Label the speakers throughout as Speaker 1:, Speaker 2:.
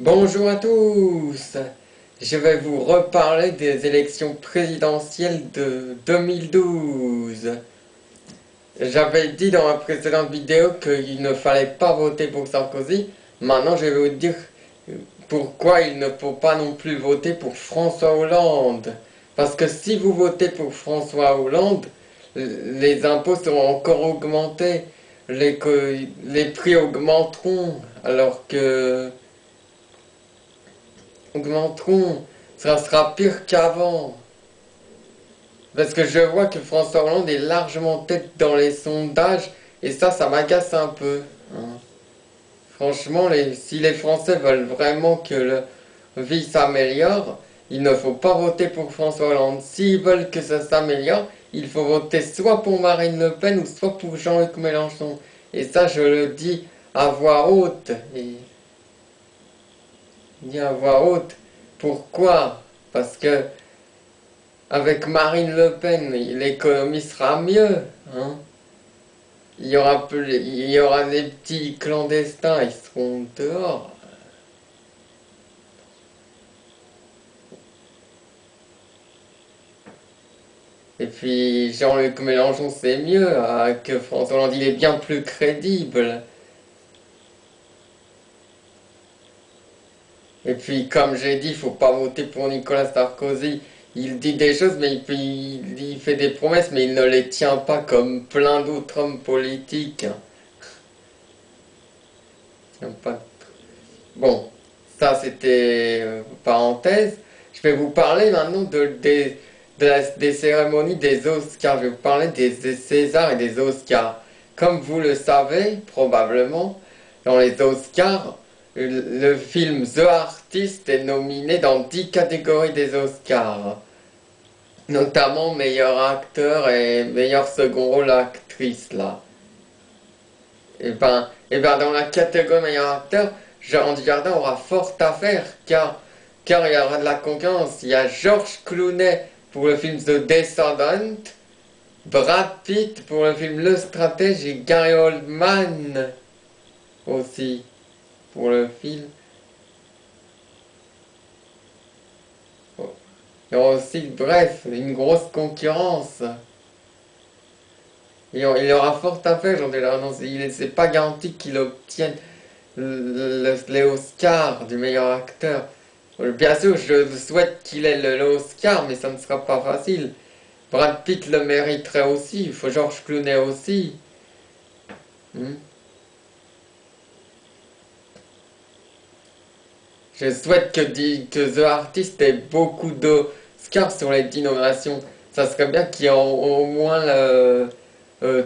Speaker 1: Bonjour à tous, je vais vous reparler des élections présidentielles de 2012. J'avais dit dans ma précédente vidéo qu'il ne fallait pas voter pour Sarkozy. Maintenant je vais vous dire pourquoi il ne faut pas non plus voter pour François Hollande. Parce que si vous votez pour François Hollande, les impôts seront encore augmentés, les prix augmenteront, alors que augmenteront, ça sera pire qu'avant. Parce que je vois que François Hollande est largement tête dans les sondages, et ça m'agace un peu, hein. Franchement, si les Français veulent vraiment que la vie s'améliore, il ne faut pas voter pour François Hollande. S'ils veulent que ça s'améliore, il faut voter soit pour Marine Le Pen ou soit pour Jean-Luc Mélenchon. Et ça, je le dis à voix haute. Dis à voix haute. Pourquoi? Parce que avec Marine Le Pen, l'économie sera mieux, hein. Il y aura des petits clandestins, ils seront dehors. Et puis Jean-Luc Mélenchon c'est mieux que François Hollande, il est bien plus crédible. Et puis comme j'ai dit, il faut pas voter pour Nicolas Sarkozy. Il dit des choses, mais il fait des promesses, mais il ne les tient pas comme plein d'autres hommes politiques. Tient pas. Bon, ça c'était parenthèse. Je vais vous parler maintenant des cérémonies des Oscars. Je vais vous parler des Césars et des Oscars. Comme vous le savez, probablement, dans les Oscars, le film The Artist est nominé dans 10 catégories des Oscars. Notamment meilleur acteur et meilleur second rôle actrice là. Et ben dans la catégorie meilleur acteur, Jean Dujardin aura fort à faire car il y aura de la concurrence. Il y a George Clooney pour le film The Descendant, Brad Pitt pour le film Le Stratège et Gary Oldman aussi pour le film. Il y aura aussi, bref, une grosse concurrence. Il y aura fort à faire, Jean Dujardin. C'est pas garanti qu'il obtienne les Oscars du meilleur acteur. Bien sûr, je souhaite qu'il ait l'Oscar, mais ça ne sera pas facile. Brad Pitt le mériterait aussi, il faut George Clooney aussi. Je souhaite que The Artist ait beaucoup d'Oscars sur les 10 nominations. Ça serait bien qu'il y ait au moins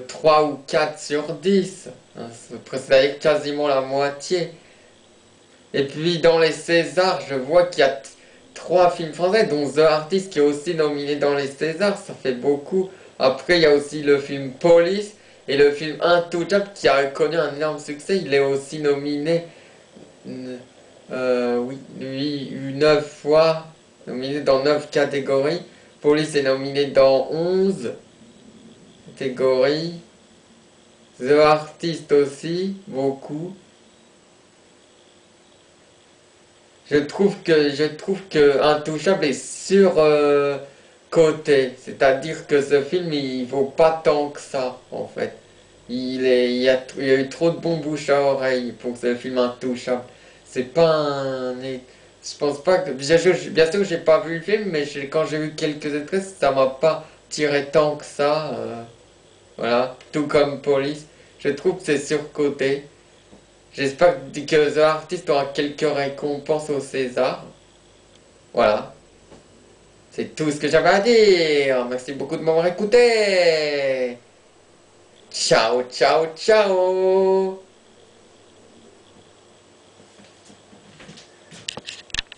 Speaker 1: 3 ou 4 sur 10. Hein, c'est quasiment la moitié. Et puis dans les Césars, je vois qu'il y a 3 films français, dont The Artist qui est aussi nominé dans les Césars, ça fait beaucoup. Après, il y a aussi le film Police et le film Intouchable qui a connu un énorme succès. Il est aussi nominé, oui, lui, 9 fois, nominé dans 9 catégories. Police est nominé dans 11 catégories. The Artist aussi, beaucoup. Je trouve que Intouchable est sur côté, c'est-à-dire que ce film il vaut pas tant que ça en fait. Il y a eu trop de bons bouche à oreille pour ce film Intouchable. C'est pas un, je pense pas que bien sûr j'ai pas vu le film, mais quand j'ai vu quelques extraits, ça m'a pas tiré tant que ça. Voilà, tout comme Police. Je trouve que c'est surcoté. J'espère que The Artist aura quelques récompenses au César. Voilà. C'est tout ce que j'avais à dire. Merci beaucoup de m'avoir écouté. Ciao, ciao, ciao.